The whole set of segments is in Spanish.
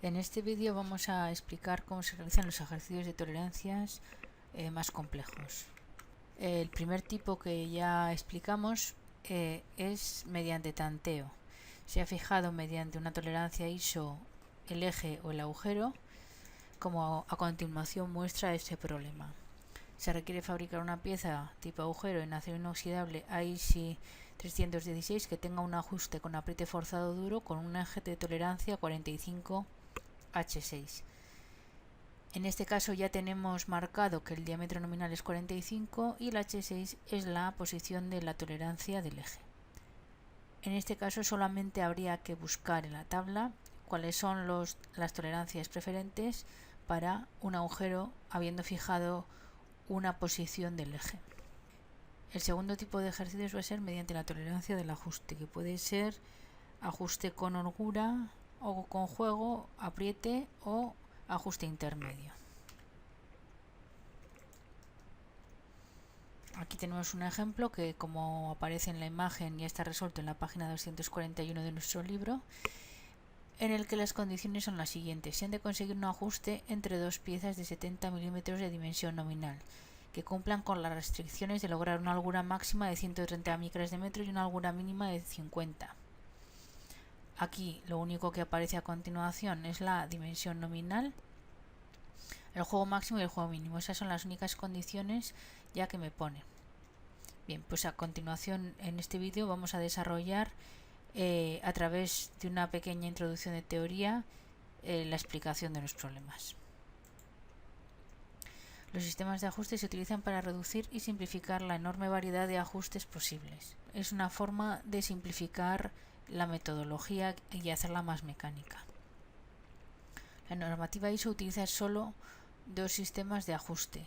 En este vídeo vamos a explicar cómo se realizan los ejercicios de tolerancias más complejos. El primer tipo que ya explicamos es mediante tanteo. Se ha fijado mediante una tolerancia ISO el eje o el agujero, como a continuación muestra este problema. Se requiere fabricar una pieza tipo agujero en acero inoxidable AISI 316 que tenga un ajuste con apriete forzado duro con un eje de tolerancia 45 H6. En este caso ya tenemos marcado que el diámetro nominal es 45 y el H6 es la posición de la tolerancia del eje. En este caso solamente habría que buscar en la tabla cuáles son las tolerancias preferentes para un agujero habiendo fijado una posición del eje. El segundo tipo de ejercicios va a ser mediante la tolerancia del ajuste, que puede ser ajuste con holgura o con juego, apriete o ajuste intermedio. Aquí tenemos un ejemplo que, como aparece en la imagen, ya está resuelto en la página 241 de nuestro libro, en el que las condiciones son las siguientes. Se han de conseguir un ajuste entre dos piezas de 70 milímetros de dimensión nominal, que cumplan con las restricciones de lograr una holgura máxima de 130 micras de metro y una holgura mínima de 50. Aquí lo único que aparece a continuación es la dimensión nominal, el juego máximo y el juego mínimo. Esas son las únicas condiciones ya que me pone. Bien, pues a continuación en este vídeo vamos a desarrollar a través de una pequeña introducción de teoría la explicación de los problemas. Los sistemas de ajuste se utilizan para reducir y simplificar la enorme variedad de ajustes posibles. Es una forma de simplificar la metodología y hacerla más mecánica. La normativa ISO utiliza solo dos sistemas de ajuste,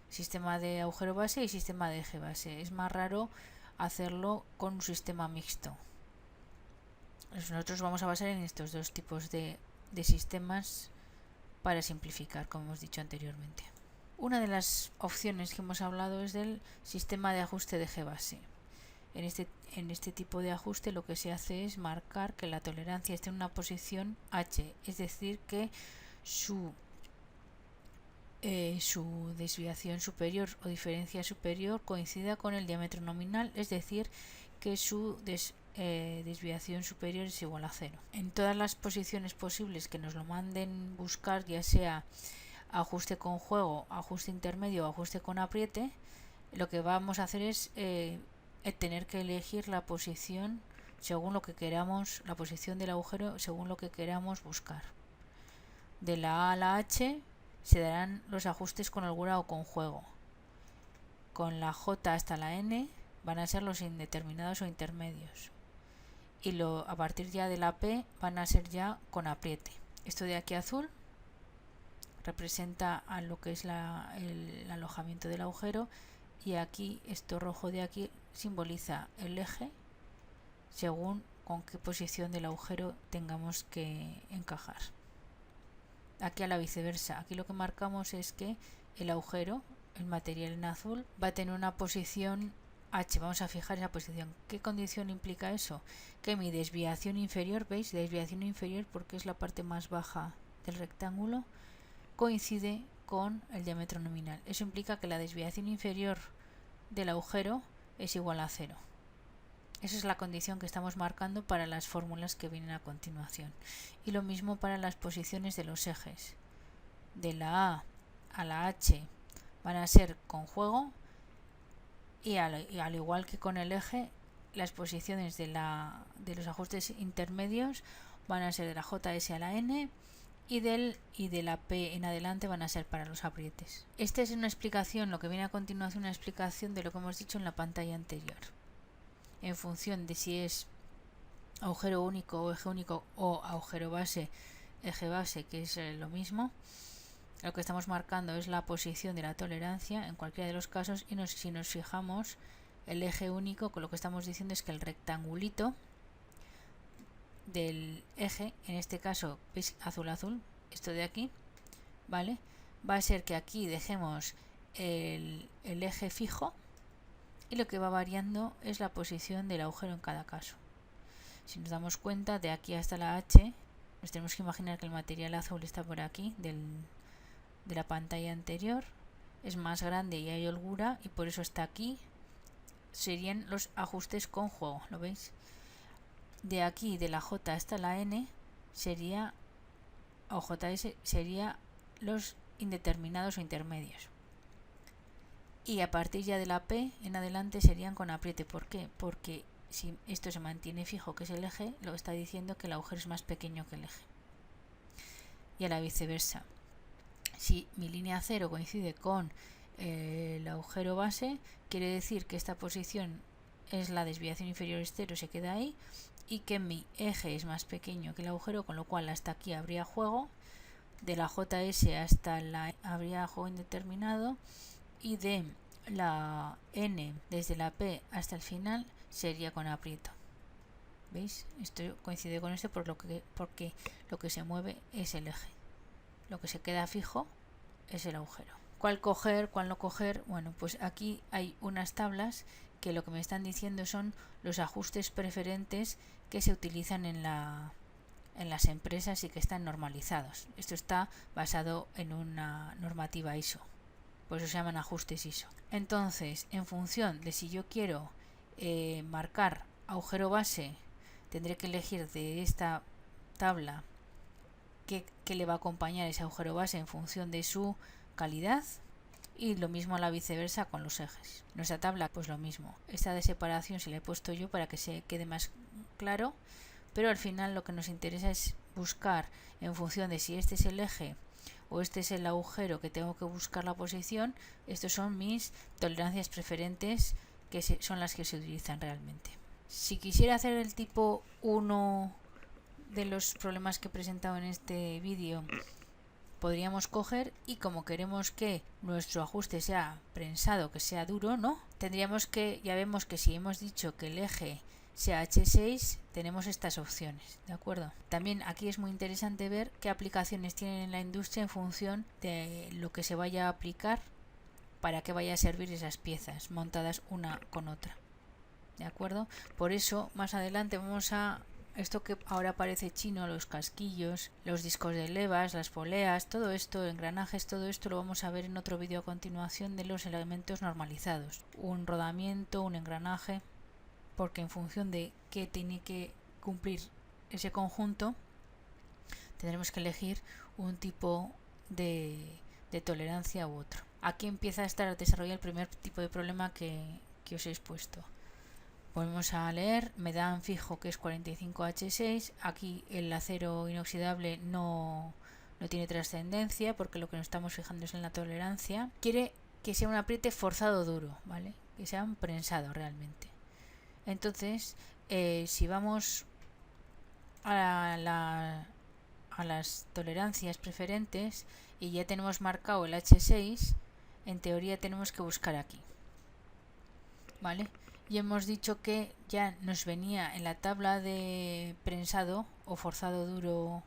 sistema de agujero base y sistema de eje base. Es más raro hacerlo con un sistema mixto. Nosotros vamos a basar en estos dos tipos de sistemas para simplificar, como hemos dicho anteriormente. Una de las opciones que hemos hablado es del sistema de ajuste de eje base. En este tipo de ajuste lo que se hace es marcar que la tolerancia esté en una posición H, es decir, que su desviación superior o diferencia superior coincida con el diámetro nominal, es decir, que su desviación superior es igual a 0. En todas las posiciones posibles que nos lo manden buscar, ya sea ajuste con juego, ajuste intermedio o ajuste con apriete, lo que vamos a hacer es tener que elegir la posición según lo que queramos, la posición del agujero según lo que queramos buscar. De la A a la H se darán los ajustes con holgura o con juego. Con la J hasta la N van a ser los indeterminados o intermedios. Y a partir ya de la P van a ser ya con apriete. Esto de aquí azul representa a lo que es el alojamiento del agujero, y aquí esto rojo de aquí simboliza el eje según con qué posición del agujero tengamos que encajar. Aquí a la viceversa, aquí lo que marcamos es que el agujero, el material en azul, va a tener una posición H. Vamos a fijar esa posición. ¿Qué condición implica eso? Que mi desviación inferior, ¿veis? Desviación inferior porque es la parte más baja del rectángulo, coincide con el diámetro nominal. Eso implica que la desviación inferior del agujero es igual a 0. Esa es la condición que estamos marcando para las fórmulas que vienen a continuación. Y lo mismo para las posiciones de los ejes. De la A a la H van a ser con juego, y al igual que con el eje, las posiciones de los ajustes intermedios van a ser de la JS a la N, y de la P en adelante van a ser para los aprietes. Esta es una explicación, lo que viene a continuación, una explicación de lo que hemos dicho en la pantalla anterior. En función de si es agujero único o eje único o agujero base, eje base, que es lo mismo, lo que estamos marcando es la posición de la tolerancia en cualquiera de los casos, y si nos fijamos el eje único, con lo que estamos diciendo es que el rectangulito del eje, en este caso es azul azul, esto de aquí, ¿vale? Va a ser que aquí dejemos el eje fijo, y lo que va variando es la posición del agujero en cada caso. Si nos damos cuenta, de aquí hasta la H Nos tenemos que imaginar que el material azul está por aquí, de la pantalla anterior. Es más grande y hay holgura y por eso está aquí. Serían los ajustes con juego, ¿lo veis? De aquí, de la J hasta la N, sería, o JS, sería los indeterminados o intermedios. Y a partir ya de la P en adelante serían con apriete. ¿Por qué? Porque si esto se mantiene fijo, que es el eje, lo está diciendo que el agujero es más pequeño que el eje. Y a la viceversa. Si mi línea 0 coincide con el agujero base, quiere decir que esta posición es la desviación inferior es 0, se queda ahí, y que mi eje es más pequeño que el agujero, con lo cual hasta aquí habría juego. De la JS hasta la habría juego indeterminado, y de la N desde la P hasta el final sería con aprieto. ¿Veis? Esto coincide con esto porque lo que se mueve es el eje. Lo que se queda fijo es el agujero. ¿Cuál coger, cuál no coger? Bueno, pues aquí hay unas tablas que lo que me están diciendo son los ajustes preferentes que se utilizan en las empresas y que están normalizados. Esto está basado en una normativa ISO. Por eso se llaman ajustes ISO. Entonces, en función de si yo quiero marcar agujero base, tendré que elegir de esta tabla que le va a acompañar ese agujero base en función de su calidad, y lo mismo a la viceversa con los ejes. Nuestra tabla, pues lo mismo. Esta de separación se la he puesto yo para que se quede más claro, pero al final lo que nos interesa es buscar en función de si este es el eje o este es el agujero que tengo que buscar la posición. Estos son mis tolerancias preferentes, que son las que se utilizan realmente. Si quisiera hacer el tipo 1 de los problemas que he presentado en este vídeo, podríamos coger, y como queremos que nuestro ajuste sea prensado, que sea duro, ¿no? Tendríamos que, ya vemos que si hemos dicho que el eje sea H6, tenemos estas opciones, ¿de acuerdo? También aquí es muy interesante ver qué aplicaciones tienen en la industria en función de lo que se vaya a aplicar, para que vaya a servir esas piezas montadas una con otra, ¿de acuerdo? Por eso más adelante vamos a esto que ahora parece chino, los casquillos, los discos de levas, las poleas, todo esto, engranajes, todo esto lo vamos a ver en otro vídeo a continuación de los elementos normalizados. Un rodamiento, un engranaje, porque en función de qué tiene que cumplir ese conjunto, tendremos que elegir un tipo de tolerancia u otro. Aquí empieza a estar desarrollado el primer tipo de problema que os he expuesto. Volvemos a leer, me dan fijo que es 45H6, aquí el acero inoxidable no tiene trascendencia porque lo que nos estamos fijando es en la tolerancia. Quiere que sea un apriete forzado duro, ¿vale? Que sea un prensado realmente. Entonces, si vamos a las tolerancias preferentes y ya tenemos marcado el H6, en teoría tenemos que buscar aquí, ¿vale? Y hemos dicho que ya nos venía en la tabla de prensado o forzado duro,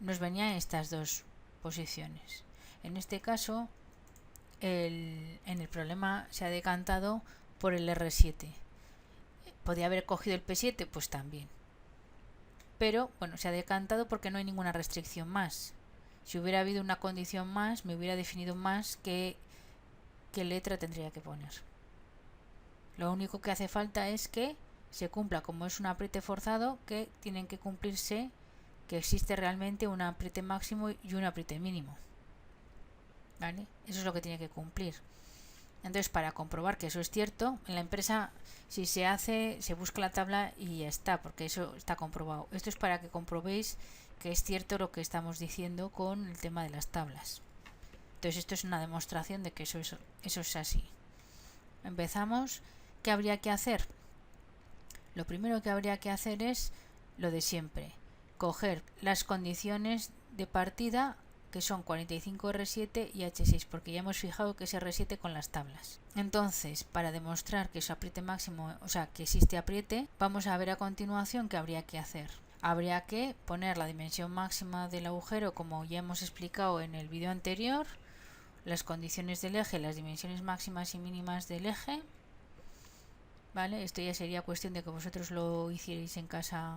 nos venían estas dos posiciones. En este caso, en el problema se ha decantado por el R7. ¿Podría haber cogido el P7? Pues también. Pero bueno, se ha decantado porque no hay ninguna restricción más. Si hubiera habido una condición más, me hubiera definido más qué letra tendría que poner. Lo único que hace falta es que se cumpla, como es un apriete forzado, que tienen que cumplirse, que existe realmente un apriete máximo y un apriete mínimo, ¿vale? Eso es lo que tiene que cumplir. Entonces, para comprobar que eso es cierto, en la empresa, si se hace, se busca la tabla y ya está, porque eso está comprobado. Esto es para que comprobéis que es cierto lo que estamos diciendo con el tema de las tablas. Entonces, esto es una demostración de que eso es así. Empezamos. ¿Qué habría que hacer? Lo primero que habría que hacer es lo de siempre. Coger las condiciones de partida, que son 45R7 y H6, porque ya hemos fijado que es R7 con las tablas. Entonces, para demostrar que es apriete máximo, o sea, que existe apriete, vamos a ver a continuación qué habría que hacer. Habría que poner la dimensión máxima del agujero, como ya hemos explicado en el vídeo anterior, las condiciones del eje, las dimensiones máximas y mínimas del eje, ¿vale? Esto ya sería cuestión de que vosotros lo hicierais en casa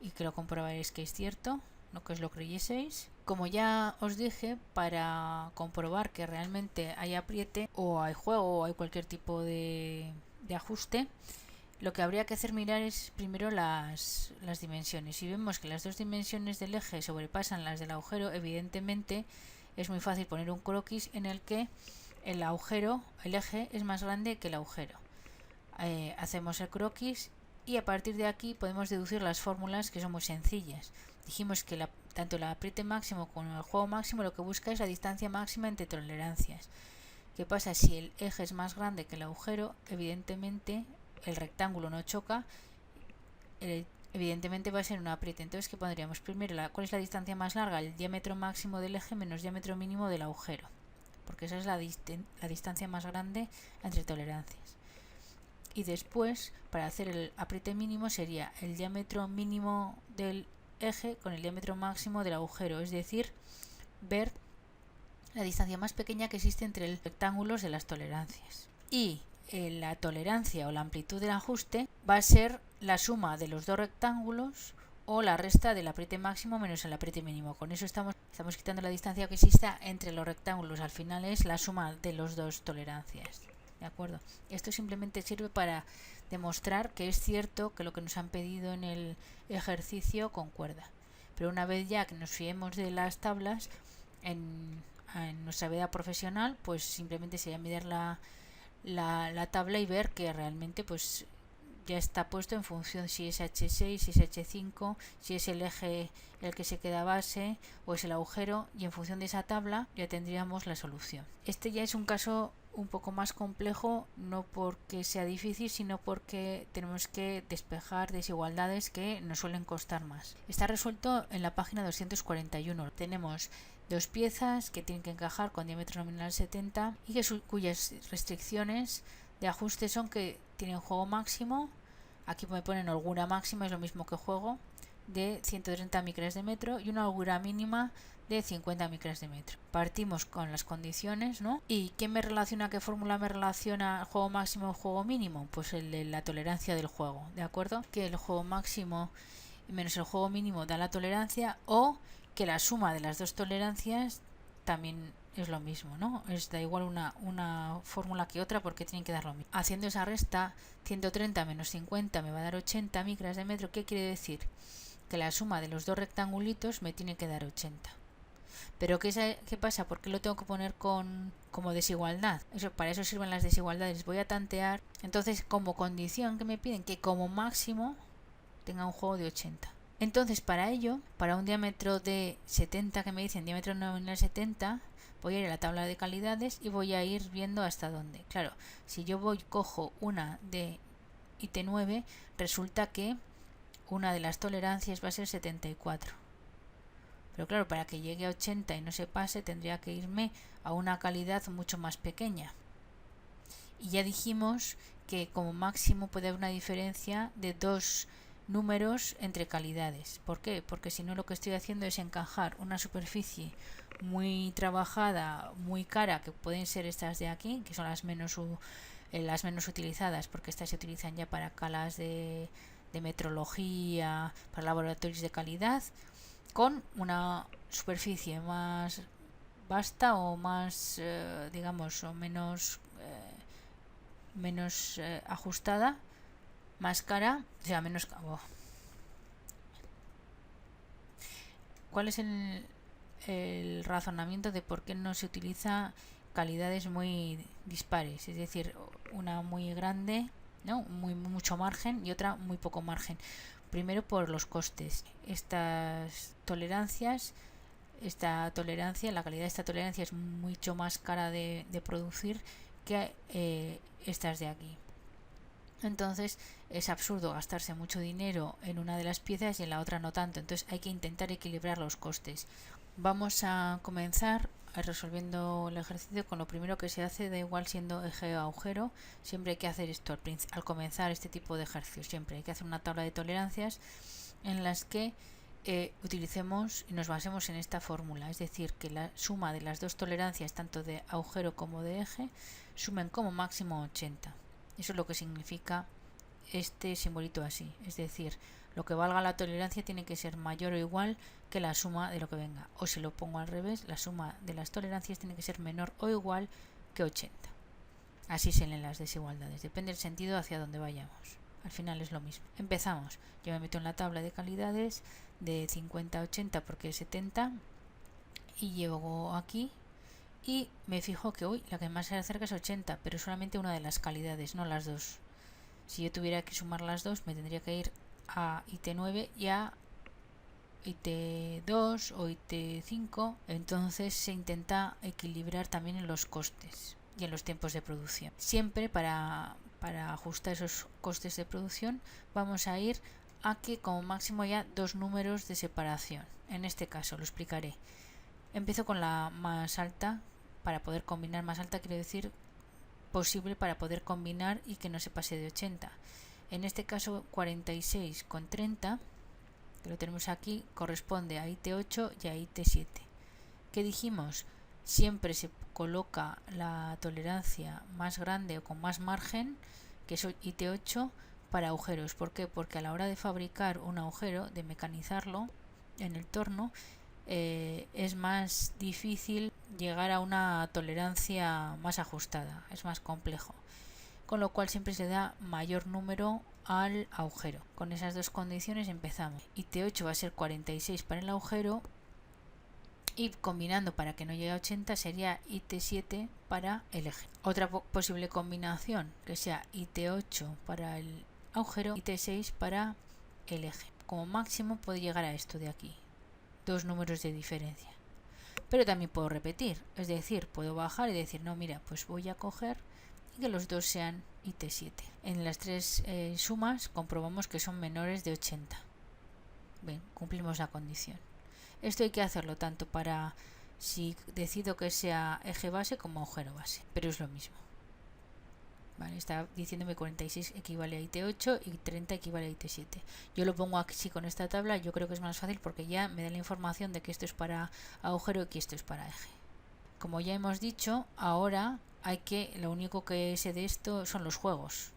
y que lo comprobaréis que es cierto, no que os lo creyeseis. Como ya os dije, para comprobar que realmente hay apriete o hay juego o hay cualquier tipo de ajuste, lo que habría que hacer mirar es primero las dimensiones. Si vemos que las dos dimensiones del eje sobrepasan las del agujero, evidentemente es muy fácil poner un croquis en el que el eje es más grande que el agujero. Hacemos el croquis y a partir de aquí podemos deducir las fórmulas, que son muy sencillas. Dijimos que tanto el apriete máximo como el juego máximo lo que busca es la distancia máxima entre tolerancias. ¿Qué pasa? Si el eje es más grande que el agujero, evidentemente el rectángulo no choca, evidentemente va a ser un apriete. Entonces, ¿qué pondríamos? Primero, ¿cuál es la distancia más larga? El diámetro máximo del eje menos diámetro mínimo del agujero, porque esa es la distancia más grande entre tolerancias. Y después, para hacer el apriete mínimo, sería el diámetro mínimo del eje con el diámetro máximo del agujero, es decir, ver la distancia más pequeña que existe entre los rectángulos de las tolerancias. Y la tolerancia o la amplitud del ajuste va a ser la suma de los dos rectángulos o la resta del apriete máximo menos el apriete mínimo. Con eso estamos quitando la distancia que exista entre los rectángulos. Al final es la suma de los dos tolerancias. ¿De acuerdo? Esto simplemente sirve para demostrar que es cierto que lo que nos han pedido en el ejercicio concuerda. Pero una vez ya que nos fiemos de las tablas, en nuestra vida profesional, pues simplemente sería mirar la tabla y ver que realmente pues ya está puesto en función si es H6, si es H5, si es el eje el que se queda base o es el agujero, y en función de esa tabla ya tendríamos la solución. Este ya es un caso un poco más complejo, no porque sea difícil, sino porque tenemos que despejar desigualdades que nos suelen costar más. Está resuelto en la página 241. Tenemos dos piezas que tienen que encajar con diámetro nominal 70 y cuyas restricciones de ajuste son que tienen juego máximo, aquí me ponen holgura máxima, es lo mismo que juego, de 130 micras de metro, y una holgura mínima de 50 micras de metro. Partimos con las condiciones, ¿no? ¿Y qué fórmula me relaciona juego máximo y juego mínimo? Pues el de la tolerancia del juego, ¿de acuerdo? Que el juego máximo menos el juego mínimo da la tolerancia, o que la suma de las dos tolerancias también es lo mismo, ¿no? Da igual una fórmula que otra porque tienen que dar lo mismo. Haciendo esa resta, 130 menos 50 me va a dar 80 micras de metro. ¿Qué quiere decir? Que la suma de los dos rectangulitos me tiene que dar 80. Pero ¿qué pasa? ¿Por qué lo tengo que poner como desigualdad? Para eso sirven las desigualdades. Voy a tantear. Entonces, como condición que me piden que como máximo tenga un juego de 80. Entonces, para ello, para un diámetro de 70 que me dicen diámetro nominal 70, voy a ir a la tabla de calidades y voy a ir viendo hasta dónde. Claro, si yo cojo una de IT9, resulta que una de las tolerancias va a ser 74. Pero claro, para que llegue a 80 y no se pase, tendría que irme a una calidad mucho más pequeña. Y ya dijimos que como máximo puede haber una diferencia de dos números entre calidades. ¿Por qué? Porque si no, lo que estoy haciendo es encajar una superficie muy trabajada, muy cara, que pueden ser estas de aquí, que son las menos utilizadas, porque estas se utilizan ya para calas de metrología, para laboratorios de calidad, con una superficie más vasta o más, digamos, o menos ajustada, más cara, o sea, menos... ¿Cuál es el razonamiento de por qué no se utiliza calidades muy dispares? Es decir, una muy grande, ¿no? Mucho margen, y otra muy poco margen. Primero, por los costes. Estas tolerancias, la calidad de esta tolerancia es mucho más cara de producir que estas de aquí. Entonces es absurdo gastarse mucho dinero en una de las piezas y en la otra no tanto. Entonces hay que intentar equilibrar los costes. Vamos a comenzar resolviendo el ejercicio con lo primero que se hace, da igual siendo eje o agujero. Siempre hay que hacer esto al comenzar este tipo de ejercicios. Siempre hay que hacer una tabla de tolerancias en las que utilicemos y nos basemos en esta fórmula, es decir, que la suma de las dos tolerancias, tanto de agujero como de eje, sumen como máximo 80. Eso es lo que significa este simbolito así, es decir, Lo que valga la tolerancia tiene que ser mayor o igual que la suma de lo que venga. O si lo pongo al revés, la suma de las tolerancias tiene que ser menor o igual que 80. Así se leen las desigualdades. Depende del sentido hacia donde vayamos. Al final es lo mismo. Empezamos. Yo me meto en la tabla de calidades de 50 a 80 porque es 70. Y llego aquí y me fijo que la que más se acerca es 80, pero solamente una de las calidades, no las dos. Si yo tuviera que sumar las dos, me tendría que ir a IT9 y a IT2 o IT5. Entonces se intenta equilibrar también en los costes y en los tiempos de producción. Siempre para ajustar esos costes de producción vamos a ir a que como máximo haya dos números de separación. En este caso lo explicaré. Empiezo con la más alta. Para poder combinar más alta, quiero decir posible para poder combinar y que no se pase de 80. En este caso 46 con 30, que lo tenemos aquí, corresponde a IT8 y a IT7. ¿Qué dijimos? Siempre se coloca la tolerancia más grande o con más margen, que es IT8, para agujeros. ¿Por qué? Porque a la hora de fabricar un agujero, de mecanizarlo en el torno, es más difícil llegar a una tolerancia más ajustada, es más complejo, con lo cual siempre se da mayor número al agujero. Con esas dos condiciones empezamos. IT8 va a ser 46 para el agujero y combinando para que no llegue a 80 sería IT7 para el eje. Otra posible combinación que sea IT8 para el agujero, IT6 para el eje. Como máximo puede llegar a esto de aquí, dos números de diferencia. Pero también puedo repetir, es decir, puedo bajar y decir, no, mira, pues voy a coger y que los dos sean IT7. En las tres sumas comprobamos que son menores de 80. Bien, cumplimos la condición. Esto hay que hacerlo tanto para si decido que sea eje base como agujero base, pero es lo mismo. Vale, está diciéndome 46 equivale a IT8 y 30 equivale a IT7. Yo lo pongo así con esta tabla, yo creo que es más fácil porque ya me da la información de que esto es para agujero y que esto es para eje. Como ya hemos dicho, ahora lo único que sé de esto son los juegos.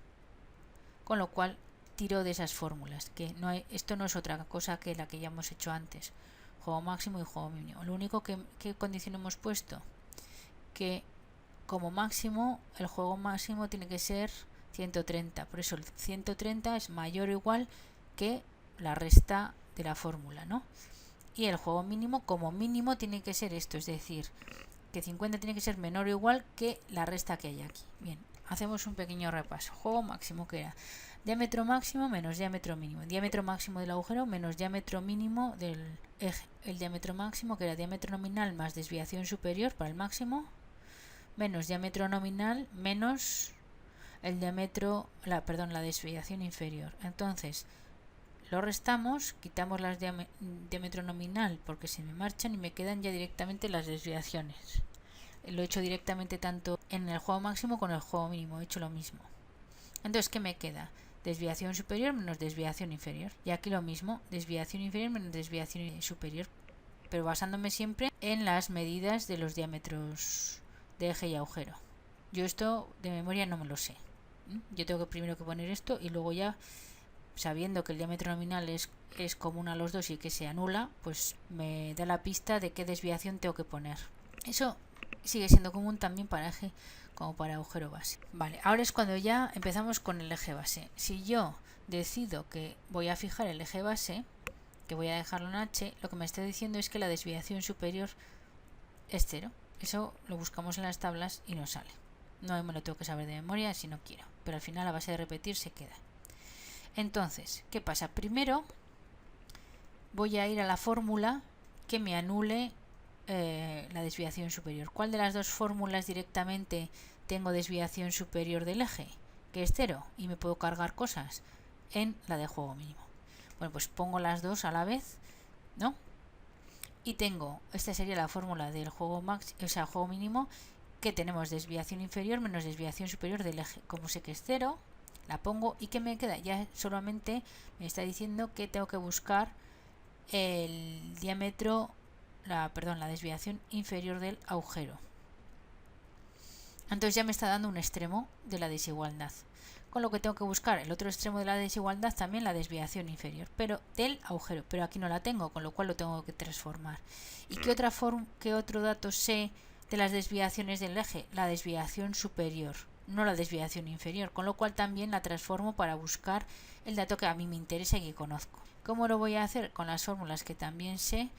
Con lo cual tiro de esas fórmulas, que esto no es otra cosa que la que ya hemos hecho antes. Juego máximo y juego mínimo. Lo único que condición hemos puesto, que como máximo, el juego máximo tiene que ser 130. Por eso el 130 es mayor o igual que la resta de la fórmula, ¿no? Y el juego mínimo, como mínimo, tiene que ser esto. Es decir, que 50 tiene que ser menor o igual que la resta que hay aquí. Bien, hacemos un pequeño repaso. Juego máximo, que era diámetro máximo menos diámetro mínimo. Diámetro máximo del agujero menos diámetro mínimo del eje. El diámetro máximo, que era diámetro nominal más desviación superior para el máximo, menos diámetro nominal menos el diámetro, la desviación inferior. Entonces lo restamos, quitamos las diámetro nominal porque se me marchan y me quedan ya directamente las desviaciones. Lo he hecho directamente tanto en el juego máximo como en el juego mínimo, he hecho lo mismo. Entonces, ¿qué me queda? Desviación superior menos desviación inferior. Y aquí lo mismo, desviación inferior menos desviación superior, pero basándome siempre en las medidas de los diámetros de eje y agujero. Yo esto de memoria no me lo sé. Yo tengo que primero que poner esto y luego ya, sabiendo que el diámetro nominal es común a los dos y que se anula, pues me da la pista de qué desviación tengo que poner. Eso sigue siendo común también para eje como para agujero base. Vale, ahora es cuando ya empezamos con el eje base. Si yo decido que voy a fijar el eje base, que voy a dejarlo en H, lo que me está diciendo es que la desviación superior es 0. Eso lo buscamos en las tablas y no sale. No me lo tengo que saber de memoria si no quiero, pero al final a base de repetir se queda. Entonces, ¿qué pasa? Primero voy a ir a la fórmula que me anule la desviación superior. ¿Cuál de las dos fórmulas directamente tengo desviación superior del eje? Que es 0 y me puedo cargar cosas. En la de juego mínimo. Bueno, pues pongo las dos a la vez, ¿no? Y tengo, esta sería la fórmula del juego juego mínimo, que tenemos desviación inferior menos desviación superior del eje. Como sé que es 0, la pongo y ¿qué me queda? Ya solamente me está diciendo que tengo que buscar el diámetro, la desviación inferior del agujero. Entonces ya me está dando un extremo de la desigualdad. Con lo que tengo que buscar el otro extremo de la desigualdad, también la desviación inferior, pero del agujero. Pero aquí no la tengo, con lo cual lo tengo que transformar. ¿Y qué otro dato sé de las desviaciones del eje? La desviación superior, no la desviación inferior, con lo cual también la transformo para buscar el dato que a mí me interesa y que conozco. ¿Cómo lo voy a hacer? Con las fórmulas que también sé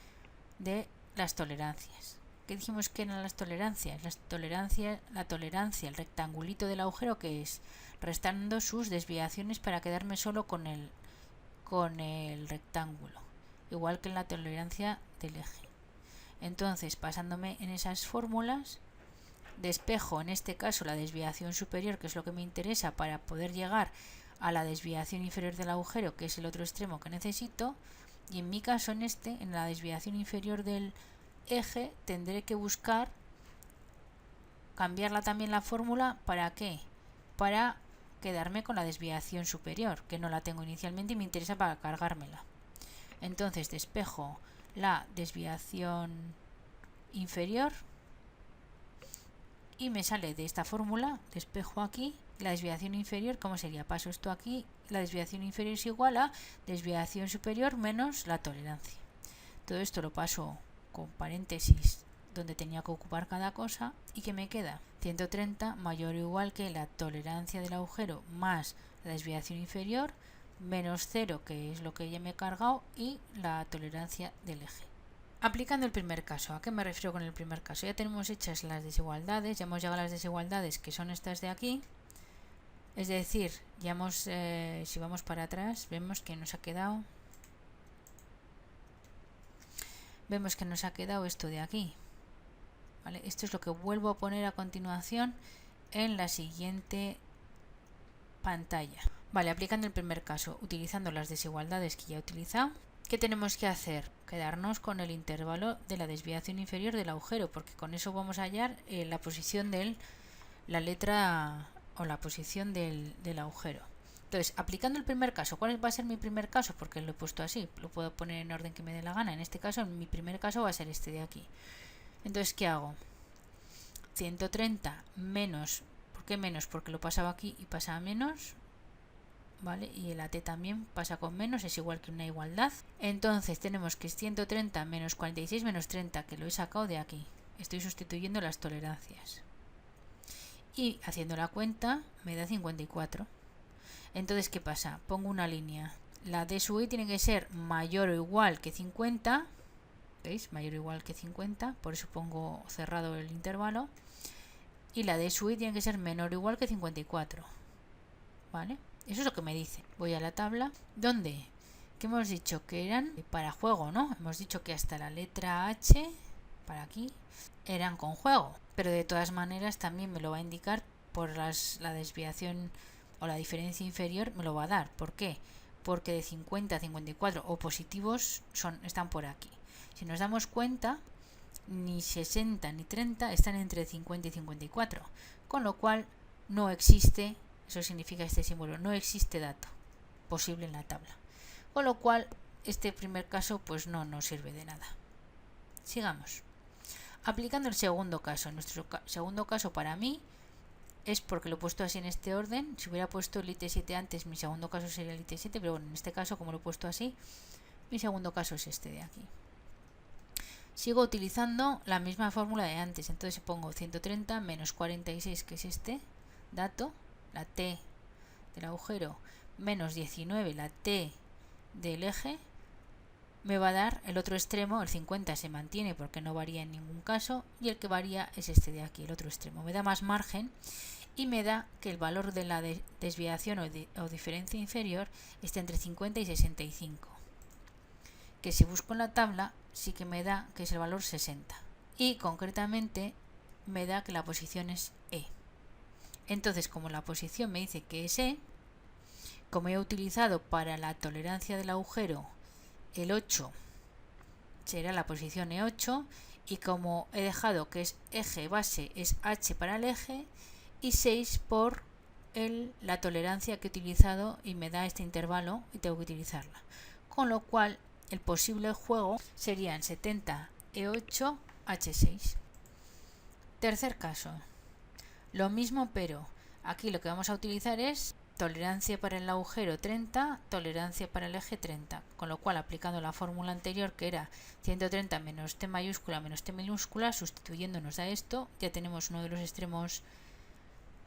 de las tolerancias. ¿Qué dijimos que eran las tolerancias? La tolerancia, el rectangulito del agujero, que es restando sus desviaciones para quedarme solo con el rectángulo, igual que en la tolerancia del eje. Entonces, basándome en esas fórmulas, despejo en este caso la desviación superior, que es lo que me interesa para poder llegar a la desviación inferior del agujero, que es el otro extremo que necesito, y en mi caso, en la desviación inferior del eje, tendré que buscar cambiarla también la fórmula. ¿Para qué? Para quedarme con la desviación superior, que no la tengo inicialmente y me interesa para cargármela. Entonces despejo la desviación inferior y me sale de esta fórmula, despejo aquí la desviación inferior. ¿Cómo sería? Paso esto aquí, la desviación inferior es igual a desviación superior menos la tolerancia. Todo esto lo paso con paréntesis donde tenía que ocupar cada cosa, y que me queda 130 mayor o igual que la tolerancia del agujero más la desviación inferior menos 0, que es lo que ya me he cargado, y la tolerancia del eje. Aplicando el primer caso, ¿a qué me refiero con el primer caso? Ya tenemos hechas las desigualdades, ya hemos llegado a las desigualdades, que son estas de aquí. Es decir, ya hemos, si vamos para atrás, vemos que nos ha quedado esto de aquí. ¿Vale? Esto es lo que vuelvo a poner a continuación en la siguiente pantalla. Vale, aplicando el primer caso, utilizando las desigualdades que ya he utilizado, ¿qué tenemos que hacer? Quedarnos con el intervalo de la desviación inferior del agujero, porque con eso vamos a hallar la posición de la letra o la posición del agujero. Entonces, aplicando el primer caso, ¿cuál va a ser mi primer caso? Porque lo he puesto así, lo puedo poner en orden que me dé la gana. En este caso, mi primer caso va a ser este de aquí. Entonces, ¿qué hago? 130 menos, ¿por qué menos? Porque lo pasaba aquí y pasa a menos, ¿vale? Y el AT también pasa con menos, es igual que una igualdad. Entonces tenemos que es 130 menos 46 menos 30, que lo he sacado de aquí. Estoy sustituyendo las tolerancias. Y haciendo la cuenta me da 54. Entonces, ¿qué pasa? Pongo una línea. La D sub I tiene que ser mayor o igual que 50. ¿Veis? Mayor o igual que 50, por eso pongo cerrado el intervalo. Y la D sub I tiene que ser menor o igual que 54. ¿Vale? Eso es lo que me dice. Voy a la tabla. ¿Dónde? Que hemos dicho que eran para juego, ¿no? Hemos dicho que hasta la letra H, para aquí, eran con juego. Pero de todas maneras también me lo va a indicar por la desviación o la diferencia inferior, me lo va a dar. ¿Por qué? Porque de 50 a 54 o positivos están por aquí. Si nos damos cuenta, ni 60 ni 30 están entre 50 y 54, con lo cual no existe, eso significa este símbolo, no existe dato posible en la tabla. Con lo cual, este primer caso pues no nos sirve de nada. Sigamos. Aplicando el segundo caso. Nuestro segundo caso para mí es porque lo he puesto así en este orden. Si hubiera puesto el IT7 antes, mi segundo caso sería el IT7, pero bueno, en este caso, como lo he puesto así, mi segundo caso es este de aquí. Sigo utilizando la misma fórmula de antes, entonces pongo 130 menos 46, que es este dato, la T del agujero, menos 19, la T del eje, me va a dar el otro extremo. El 50 se mantiene porque no varía en ningún caso, y el que varía es este de aquí, el otro extremo. Me da más margen y me da que el valor de la desviación o diferencia inferior esté entre 50 y 65. Que si busco en la tabla sí que me da que es el valor 60, y concretamente me da que la posición es E. Entonces, como la posición me dice que es E, como he utilizado para la tolerancia del agujero el 8, será la posición E8, y como he dejado que es eje base, es H para el eje, y 6 por la tolerancia que he utilizado, y me da este intervalo y tengo que utilizarla. Con lo cual, el posible juego serían 70 E8 H6. Tercer caso. Lo mismo, pero aquí lo que vamos a utilizar es tolerancia para el agujero 30, tolerancia para el eje 30, con lo cual aplicando la fórmula anterior que era 130 menos t mayúscula menos t minúscula, sustituyendo nos da esto, ya tenemos uno de los extremos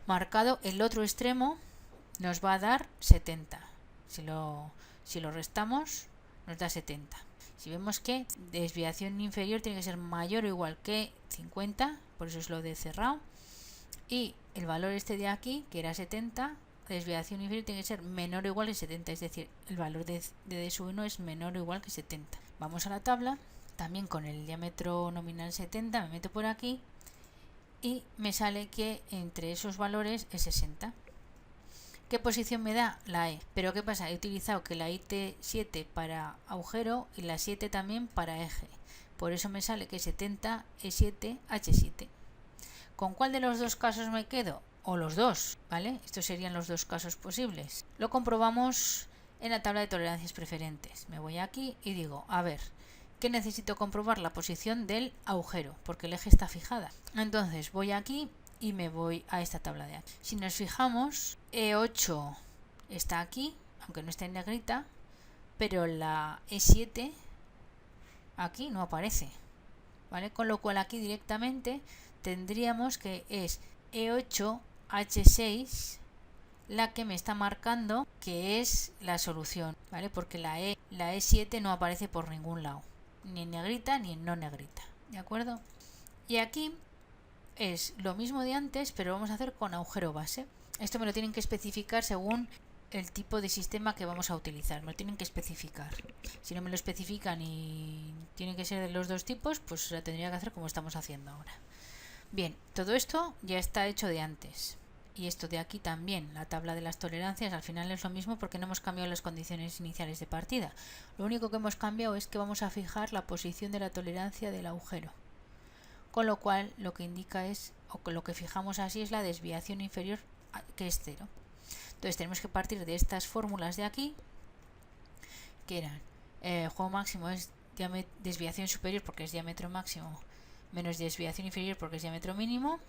marcado, el otro extremo nos va a dar 70, si lo restamos nos da 70. Si vemos que desviación inferior tiene que ser mayor o igual que 50, por eso es lo de cerrado, y el valor este de aquí, que era 70, desviación inferior tiene que ser menor o igual que 70, es decir, el valor de d sub 1 es menor o igual que 70. Vamos a la tabla, también con el diámetro nominal 70, me meto por aquí y me sale que entre esos valores es 60. ¿Qué posición me da? La E. Pero ¿qué pasa? He utilizado que la IT7 para agujero y la 7 también para eje. Por eso me sale que 70 E7 H7. ¿Con cuál de los dos casos me quedo? O los dos, ¿vale? Estos serían los dos casos posibles. Lo comprobamos en la tabla de tolerancias preferentes. Me voy aquí y digo, a ver, ¿qué necesito comprobar? La posición del agujero, porque el eje está fijada. Entonces voy aquí y me voy a esta tabla de aquí. Si nos fijamos, E8 está aquí, aunque no está en negrita, pero la E7 aquí no aparece, ¿vale? Con lo cual aquí directamente tendríamos que es E8 H6 la que me está marcando que es la solución, ¿vale? Porque la E7 no aparece por ningún lado, ni en negrita ni en no negrita, ¿de acuerdo? Y aquí es lo mismo de antes, pero vamos a hacer con agujero base. Esto me lo tienen que especificar según el tipo de sistema que vamos a utilizar, me lo tienen que especificar. Si no me lo especifican y tiene que ser de los dos tipos, pues la tendría que hacer como estamos haciendo ahora. Bien, todo esto ya está hecho de antes. Y esto de aquí también, la tabla de las tolerancias, al final es lo mismo porque no hemos cambiado las condiciones iniciales de partida. Lo único que hemos cambiado es que vamos a fijar la posición de la tolerancia del agujero. Con lo cual lo que indica es, o lo que fijamos así, es la desviación inferior, que es 0. Entonces tenemos que partir de estas fórmulas de aquí, que eran juego máximo es desviación superior porque es diámetro máximo, menos desviación inferior porque es diámetro mínimo,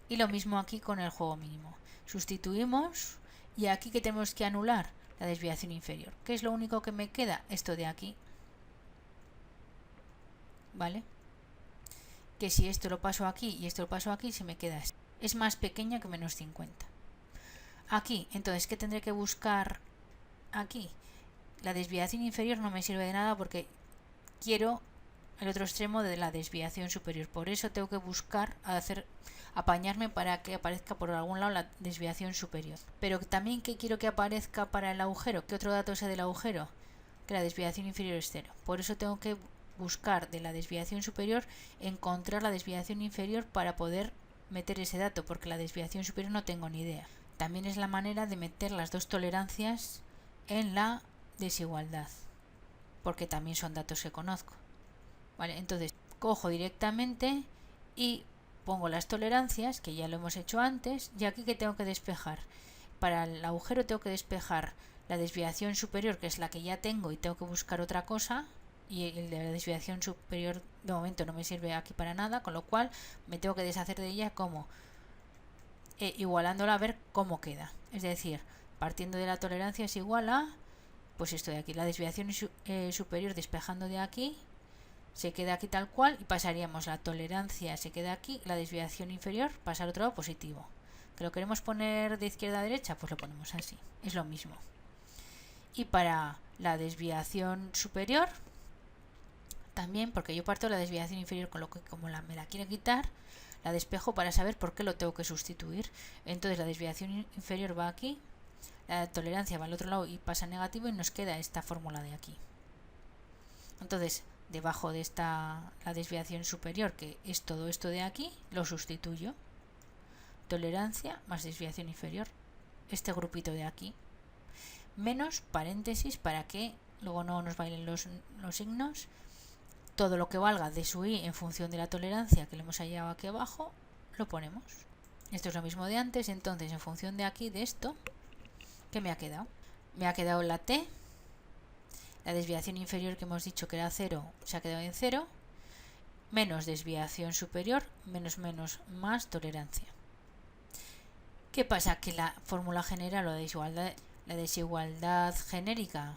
y lo mismo aquí con el juego mínimo. Sustituimos y aquí que tenemos que anular la desviación inferior. ¿Qué es lo único que me queda? Esto de aquí, ¿vale? Que si esto lo paso aquí y esto lo paso aquí, se me queda esto. Es más pequeña que menos 50. Aquí, entonces, ¿qué tendré que buscar aquí? La desviación inferior no me sirve de nada porque quiero el otro extremo de la desviación superior. Por eso tengo que buscar, apañarme para que aparezca por algún lado la desviación superior. Pero también, ¿qué quiero que aparezca para el agujero? ¿Qué otro dato es del agujero? Que la desviación inferior es 0. Por eso tengo que buscar de la desviación superior, encontrar la desviación inferior para poder meter ese dato, porque la desviación superior no tengo ni idea. También es la manera de meter las dos tolerancias en la desigualdad, porque también son datos que conozco. Vale, entonces cojo directamente y pongo las tolerancias, que ya lo hemos hecho antes, y aquí que tengo que despejar. Para el agujero tengo que despejar la desviación superior, que es la que ya tengo, y tengo que buscar otra cosa, y el de la desviación superior de momento no me sirve aquí para nada, con lo cual me tengo que deshacer de ella como igualándola a ver cómo queda. Es decir, partiendo de la tolerancia es igual a, pues esto de aquí, la desviación superior despejando de aquí, se queda aquí tal cual, y pasaríamos la tolerancia, se queda aquí, la desviación inferior pasa al otro lado positivo. ¿Que lo queremos poner de izquierda a derecha? Pues lo ponemos así, es lo mismo. Y para la desviación superior también, porque yo parto de la desviación inferior, con lo que como me la quiero quitar, la despejo para saber por qué lo tengo que sustituir. Entonces la desviación inferior va aquí, la tolerancia va al otro lado y pasa negativo, y nos queda esta fórmula de aquí. Entonces debajo de esta, la desviación superior, que es todo esto de aquí, lo sustituyo. Tolerancia más desviación inferior, este grupito de aquí, menos paréntesis para que luego no nos bailen los signos. Todo lo que valga de su i en función de la tolerancia que le hemos hallado aquí abajo, lo ponemos. Esto es lo mismo de antes. Entonces, en función de aquí, de esto, ¿qué me ha quedado? Me ha quedado la t, la desviación inferior que hemos dicho que era 0, se ha quedado en 0, menos desviación superior, menos más tolerancia. ¿Qué pasa? Que la fórmula general o la desigualdad genérica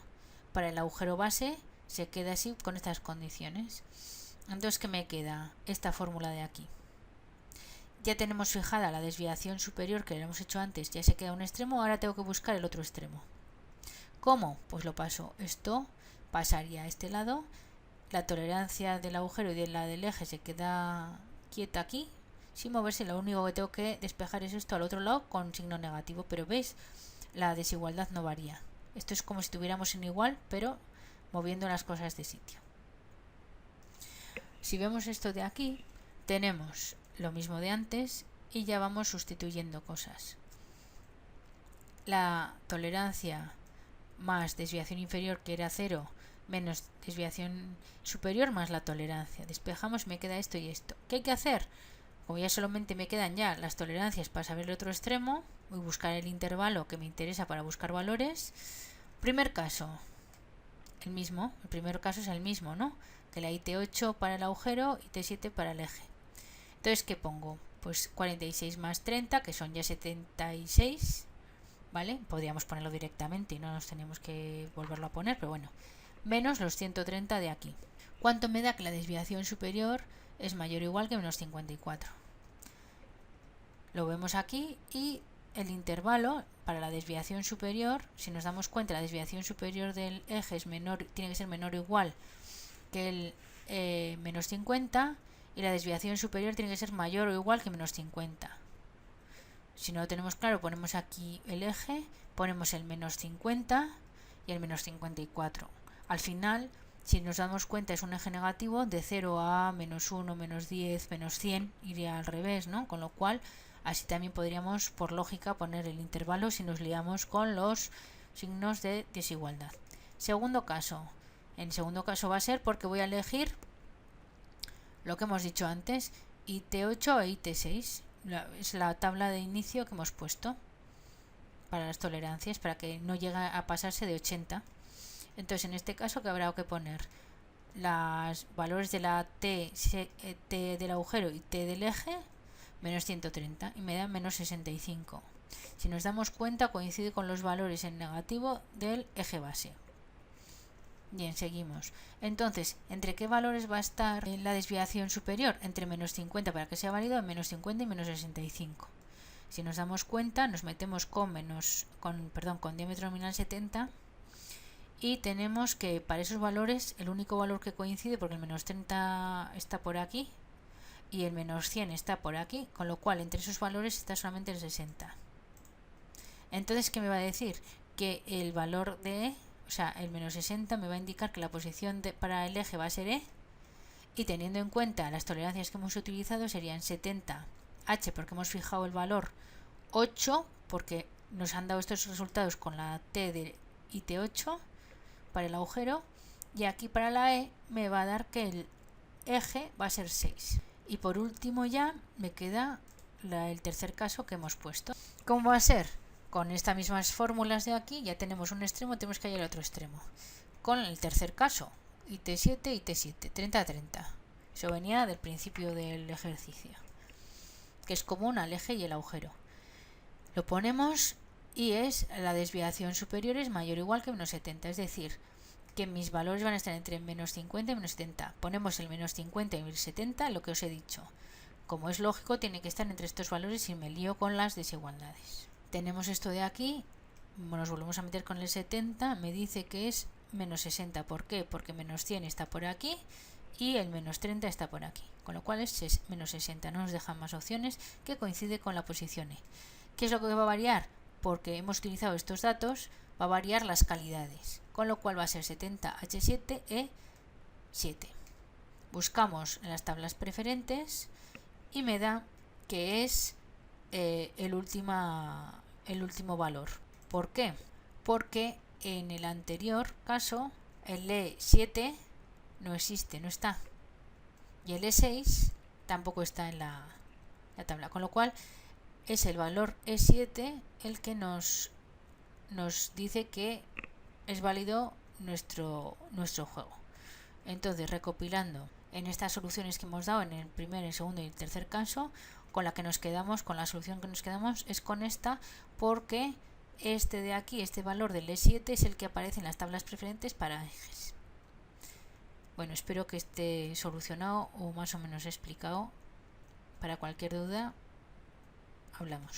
para el agujero base se queda así con estas condiciones. Entonces, ¿qué me queda? Esta fórmula de aquí. Ya tenemos fijada la desviación superior que le hemos hecho antes, ya se queda un extremo, ahora tengo que buscar el otro extremo. ¿Cómo? Pues lo paso. Esto pasaría a este lado, la tolerancia del agujero y de la del eje se queda quieta aquí, sin moverse. Lo único que tengo que despejar es esto al otro lado con signo negativo, pero veis, la desigualdad no varía. Esto es como si tuviéramos en igual, pero moviendo las cosas de sitio. Si vemos esto de aquí, tenemos lo mismo de antes y ya vamos sustituyendo cosas. La tolerancia más desviación inferior, que era 0, menos desviación superior más la tolerancia. Despejamos, me queda esto y esto. ¿Qué hay que hacer? Como ya solamente me quedan ya las tolerancias para saber el otro extremo, voy a buscar el intervalo que me interesa para buscar valores. Primer caso, el mismo. El primer caso es el mismo, ¿no? Que la IT8 para el agujero y T7 para el eje. Entonces, ¿qué pongo? Pues 46 más 30, que son ya 76. ¿Vale? Podríamos ponerlo directamente y no nos tenemos que volverlo a poner, pero bueno, menos los 130 de aquí. ¿Cuánto me da que la desviación superior es mayor o igual que menos 54? Lo vemos aquí y el intervalo para la desviación superior, si nos damos cuenta, la desviación superior del eje es menor, tiene que ser menor o igual que el menos 50 y la desviación superior tiene que ser mayor o igual que menos 50. Si no lo tenemos claro, ponemos aquí el eje, ponemos el menos 50 y el menos 54. Al final, si nos damos cuenta, es un eje negativo, de 0 a menos 1, menos 10, menos 100, iría al revés, ¿no? Con lo cual, así también podríamos, por lógica, poner el intervalo si nos liamos con los signos de desigualdad. Segundo caso. En segundo caso va a ser porque voy a elegir lo que hemos dicho antes, IT8 e IT6. Es la tabla de inicio que hemos puesto para las tolerancias, para que no llegue a pasarse de 80. Entonces, en este caso, ¿qué habrá que poner? Los valores de la T del agujero y T del eje, menos 130, y me da menos 65. Si nos damos cuenta, coincide con los valores en negativo del eje base. Bien, seguimos. Entonces, ¿entre qué valores va a estar la desviación superior? Entre menos 50 para que sea válido, menos 50 y menos 65. Si nos damos cuenta, nos metemos con diámetro nominal 70 y tenemos que para esos valores el único valor que coincide, porque el menos 30 está por aquí y el menos 100 está por aquí, con lo cual entre esos valores está solamente el 60. Entonces, ¿qué me va a decir? Que el valor de el menos 60 me va a indicar que la posición para el eje va a ser E, y teniendo en cuenta las tolerancias que hemos utilizado serían 70 H, porque hemos fijado el valor 8, porque nos han dado estos resultados con la T de IT8 para el agujero, y aquí para la E me va a dar que el eje va a ser 6. Y por último ya me queda el tercer caso que hemos puesto. ¿Cómo va a ser? Con estas mismas fórmulas de aquí ya tenemos un extremo, tenemos que hallar el otro extremo. Con el tercer caso, IT7 y T7, 30-30. Eso venía del principio del ejercicio, que es común al eje y el agujero. Lo ponemos y la desviación superior es mayor o igual que menos 70, es decir, que mis valores van a estar entre menos 50 y menos 70. Ponemos el menos 50 y menos 70, lo que os he dicho. Como es lógico, tiene que estar entre estos valores y me lío con las desigualdades. Tenemos esto de aquí, nos volvemos a meter con el 70, me dice que es menos 60. ¿Por qué? Porque menos 100 está por aquí y el menos 30 está por aquí, con lo cual es menos 60. No nos dejan más opciones, que coincide con la posición E. ¿Qué es lo que va a variar? Porque hemos utilizado estos datos, va a variar las calidades, con lo cual va a ser 70 H7 E7. Buscamos en las tablas preferentes y me da que es el último valor. ¿Por qué? Porque en el anterior caso el E7 no existe, no está, y el E6 tampoco está en la tabla, con lo cual es el valor E7 el que nos dice que es válido nuestro juego. Entonces, recopilando en estas soluciones que hemos dado en el primer, el segundo y el tercer caso, con la que nos quedamos, con la solución que nos quedamos es con esta, porque este de aquí, este valor del E7 es el que aparece en las tablas preferentes para ejes. Bueno, espero que esté solucionado o más o menos explicado. Para cualquier duda, hablamos.